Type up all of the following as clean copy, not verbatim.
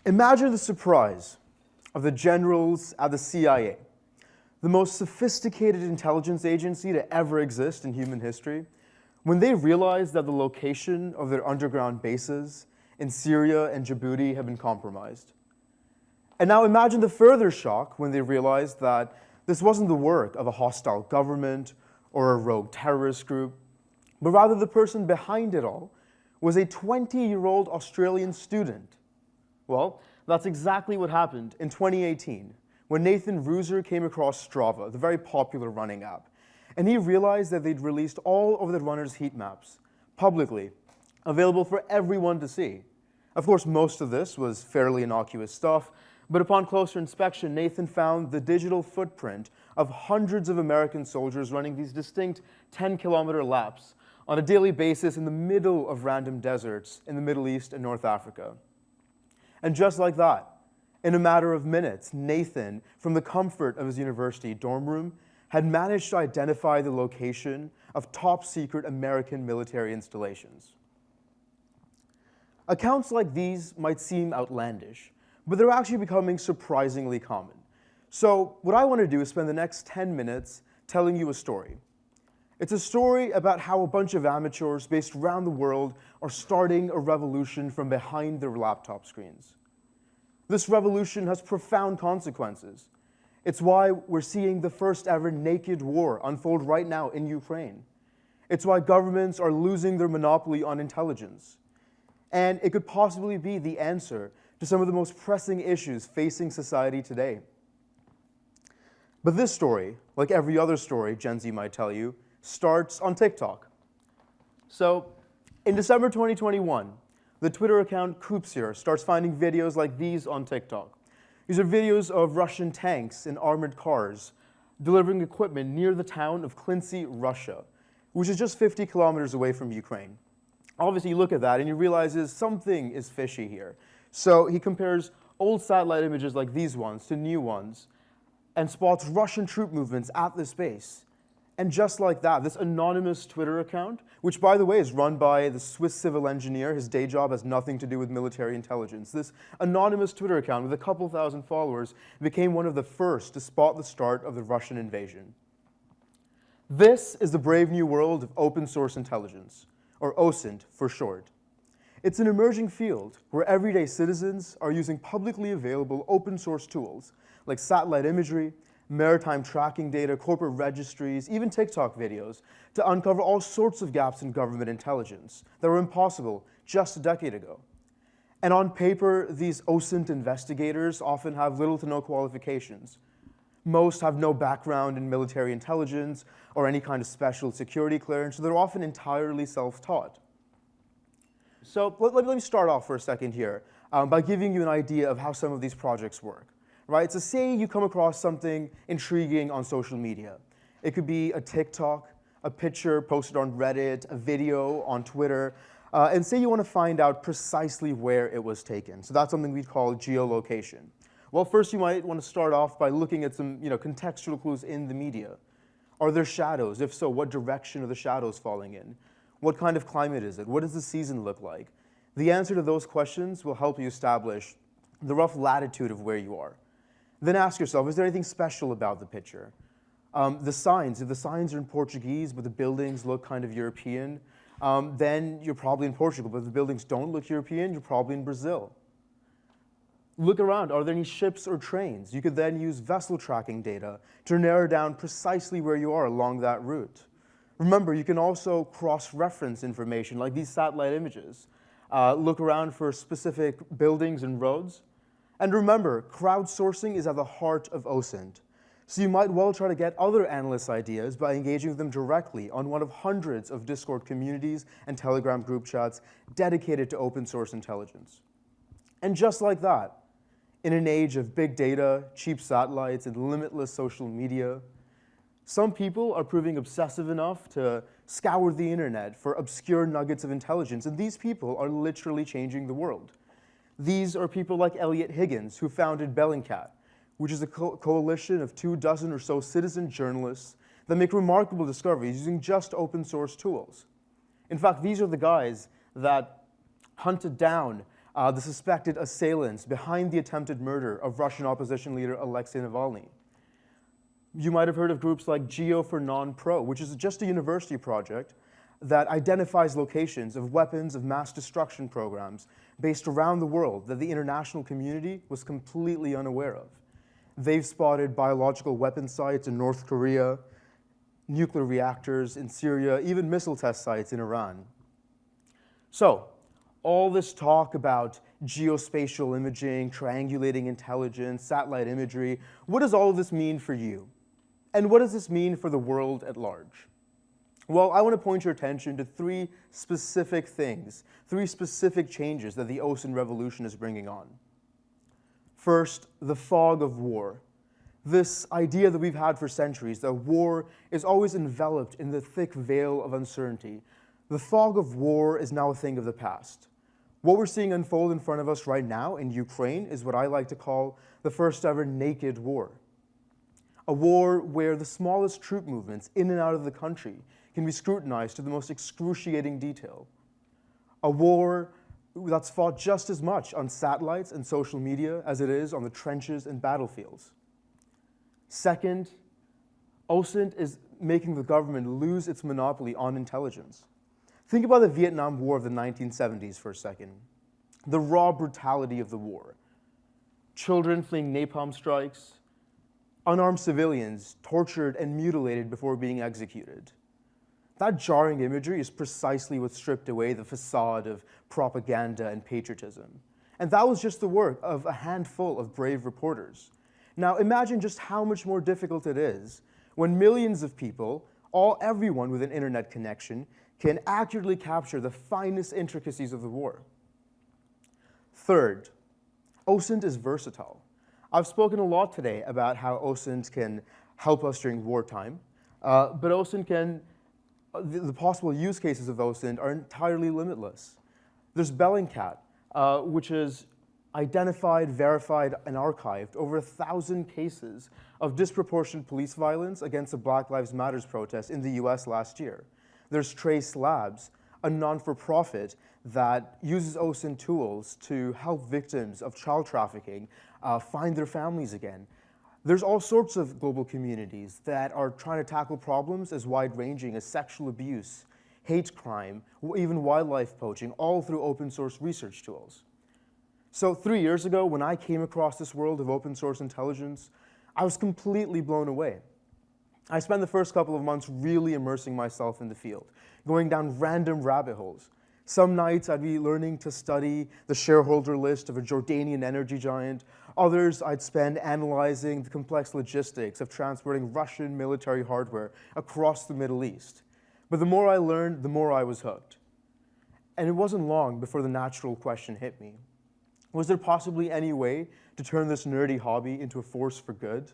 Imagine the surprise of the generals at the CIA, the most sophisticated intelligence agency to ever exist in human history, when they realized that the location of their underground bases in Syria and Djibouti had been compromised. And now imagine the further shock when they realized that this wasn't the work of a hostile government or a rogue terrorist group, but rather the person behind it all was a 20-year-old Australian student. Well, that's exactly what happened in 2018 when Nathan Ruser came across Strava, the very popular running app, and he realized that they'd released all of the runners' heat maps publicly, available for everyone to see. Of course, most of this was fairly innocuous stuff, but upon closer inspection, Nathan found the digital footprint of hundreds of American soldiers running these distinct 10-kilometer laps on a daily basis in the middle of random deserts in the Middle East and North Africa. And just like that, in a matter of minutes, Nathan, from the comfort of his university dorm room, had managed to identify the location of top-secret American military installations. Accounts like these might seem outlandish, but they're actually becoming surprisingly common. So what I want to do is spend the next 10 minutes telling you a story. It's a story about how a bunch of amateurs based around the world are starting a revolution from behind their laptop screens. This revolution has profound consequences. It's why we're seeing the first ever naked war unfold right now in Ukraine. It's why governments are losing their monopoly on intelligence. And it could possibly be the answer to some of the most pressing issues facing society today. But this story, like every other story Gen Z might tell you, starts on TikTok. So, in December 2021, the Twitter account Koopsier starts finding videos like these on TikTok. These are videos of Russian tanks and armored cars delivering equipment near the town of Klintsy, Russia, which is just 50 kilometers away from Ukraine. Obviously, you look at that and you realize something is fishy here. So he compares old satellite images like these ones to new ones and spots Russian troop movements at this base. And just like that, this anonymous Twitter account, which by the way is run by the Swiss civil engineer, his day job has nothing to do with military intelligence. This anonymous Twitter account with a couple thousand followers became one of the first to spot the start of the Russian invasion. This is the brave new world of open source intelligence, or OSINT for short. It's an emerging field where everyday citizens are using publicly available open source tools like satellite imagery, maritime tracking data, corporate registries, even TikTok videos, to uncover all sorts of gaps in government intelligence that were impossible just a decade ago. And on paper, these OSINT investigators often have little to no qualifications. Most have no background in military intelligence or any kind of special security clearance, so they're often entirely self-taught. So let me start off for a second here by giving you an idea of how some of these projects work. Right? So say you come across something intriguing on social media. It could be a TikTok, a picture posted on Reddit, a video on Twitter, and say you want to find out precisely where it was taken. So that's something we'd call geolocation. Well, first you might want to start off by looking at some contextual clues in the media. Are there shadows? If so, what direction are the shadows falling in? What kind of climate is it? What does the season look like? The answer to those questions will help you establish the rough latitude of where you are. Then ask yourself, is there anything special about the picture? The signs, if the signs are in Portuguese but the buildings look kind of European, then you're probably in Portugal. But if the buildings don't look European, you're probably in Brazil. Look around, are there any ships or trains? You could then use vessel tracking data to narrow down precisely where you are along that route. Remember, you can also cross-reference information like these satellite images. Look around for specific buildings and roads. And remember, crowdsourcing is at the heart of OSINT. So you might well try to get other analysts' ideas by engaging with them directly on one of hundreds of Discord communities and Telegram group chats dedicated to open source intelligence. And just like that, in an age of big data, cheap satellites, and limitless social media, some people are proving obsessive enough to scour the internet for obscure nuggets of intelligence, and these people are literally changing the world. These are people like Elliot Higgins, who founded Bellingcat, which is a coalition of 24 or so citizen journalists that make remarkable discoveries using just open source tools. In fact, these are the guys that hunted down the suspected assailants behind the attempted murder of Russian opposition leader Alexei Navalny. You might have heard of groups like Geo for Non-Pro, which is just a university project that identifies locations of weapons of mass destruction programs based around the world that the international community was completely unaware of. They've spotted biological weapon sites in North Korea, nuclear reactors in Syria, even missile test sites in Iran. So, all this talk about geospatial imaging, triangulating intelligence, satellite imagery, what does all of this mean for you? And what does this mean for the world at large? Well, I want to point your attention to three specific things, three specific changes that the OSINT revolution is bringing on. First, the fog of war. This idea that we've had for centuries, that war is always enveloped in the thick veil of uncertainty. The fog of war is now a thing of the past. What we're seeing unfold in front of us right now in Ukraine is what I like to call the first ever naked war. A war where the smallest troop movements in and out of the country can be scrutinized to the most excruciating detail. A war that's fought just as much on satellites and social media as it is on the trenches and battlefields. Second, OSINT is making the government lose its monopoly on intelligence. Think about the Vietnam War of the 1970s for a second. The raw brutality of the war. Children fleeing napalm strikes, unarmed civilians tortured and mutilated before being executed. That jarring imagery is precisely what stripped away the facade of propaganda and patriotism. And that was just the work of a handful of brave reporters. Now imagine just how much more difficult it is when millions of people, everyone with an internet connection, can accurately capture the finest intricacies of the war. Third, OSINT is versatile. I've spoken a lot today about how OSINT can help us during wartime, but OSINT can, the possible use cases of OSINT are entirely limitless. There's Bellingcat, which is identified, verified, and archived over 1,000 cases of disproportionate police violence against the Black Lives Matter protest in the US last year. There's Trace Labs, a non-for-profit that uses OSINT tools to help victims of child trafficking find their families again. There's all sorts of global communities that are trying to tackle problems as wide-ranging as sexual abuse, hate crime, even wildlife poaching, all through open source research tools. So 3 years ago, when I came across this world of open source intelligence, I was completely blown away. I spent the first couple of months really immersing myself in the field, going down random rabbit holes. Some nights I'd be learning to study the shareholder list of a Jordanian energy giant. Others I'd spend analyzing the complex logistics of transporting Russian military hardware across the Middle East. But the more I learned, the more I was hooked. And it wasn't long before the natural question hit me. Was there possibly any way to turn this nerdy hobby into a force for good?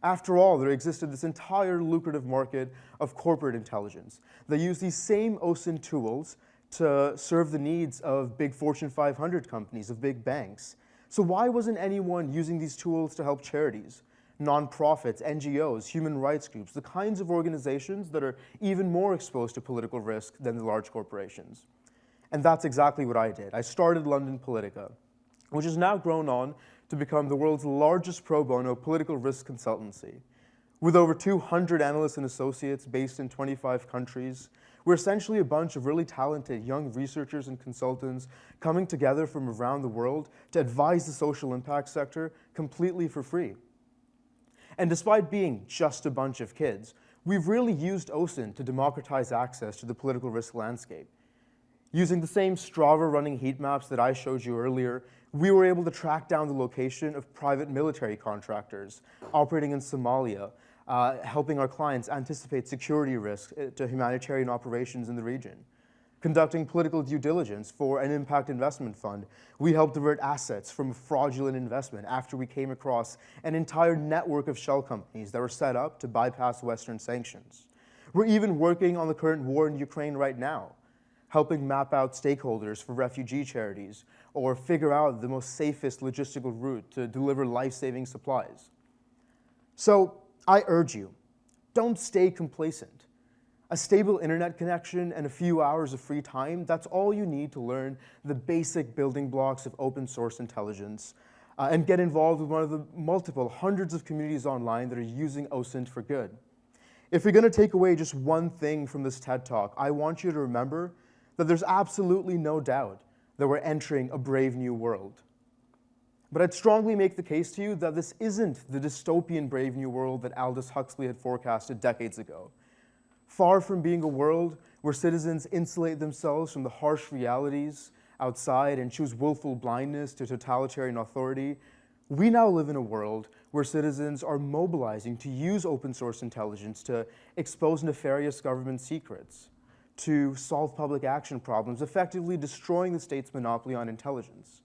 After all, there existed this entire lucrative market of corporate intelligence that used these same OSINT tools to serve the needs of big Fortune 500 companies, of big banks. So why wasn't anyone using these tools to help charities, nonprofits, NGOs, human rights groups, the kinds of organizations that are even more exposed to political risk than the large corporations? And that's exactly what I did. I started London Politica, which has now grown on to become the world's largest pro bono political risk consultancy. With over 200 analysts and associates based in 25 countries, we're essentially a bunch of really talented young researchers and consultants coming together from around the world to advise the social impact sector completely for free. And despite being just a bunch of kids, we've really used OSINT to democratize access to the political risk landscape. Using the same Strava running heat maps that I showed you earlier, we were able to track down the location of private military contractors operating in Somalia, helping our clients anticipate security risks to humanitarian operations in the region. Conducting political due diligence for an impact investment fund, we helped divert assets from a fraudulent investment after we came across an entire network of shell companies that were set up to bypass Western sanctions. We're even working on the current war in Ukraine right now, helping map out stakeholders for refugee charities, or figure out the most safest logistical route to deliver life-saving supplies. So I urge you, don't stay complacent. A stable internet connection and a few hours of free time, that's all you need to learn the basic building blocks of open source intelligence and get involved with one of the multiple hundreds of communities online that are using OSINT for good. If you're going to take away just one thing from this TED Talk, I want you to remember that there's absolutely no doubt that we're entering a brave new world. But I'd strongly make the case to you that this isn't the dystopian brave new world that Aldous Huxley had forecasted decades ago. Far from being a world where citizens insulate themselves from the harsh realities outside and choose willful blindness to totalitarian authority, we now live in a world where citizens are mobilizing to use open source intelligence to expose nefarious government secrets, to solve public action problems, effectively destroying the state's monopoly on intelligence.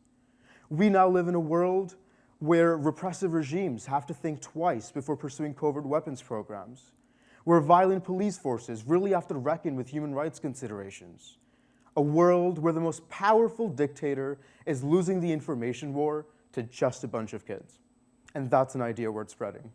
We now live in a world where repressive regimes have to think twice before pursuing covert weapons programs, where violent police forces really have to reckon with human rights considerations. A world where the most powerful dictator is losing the information war to just a bunch of kids. And that's an idea worth spreading.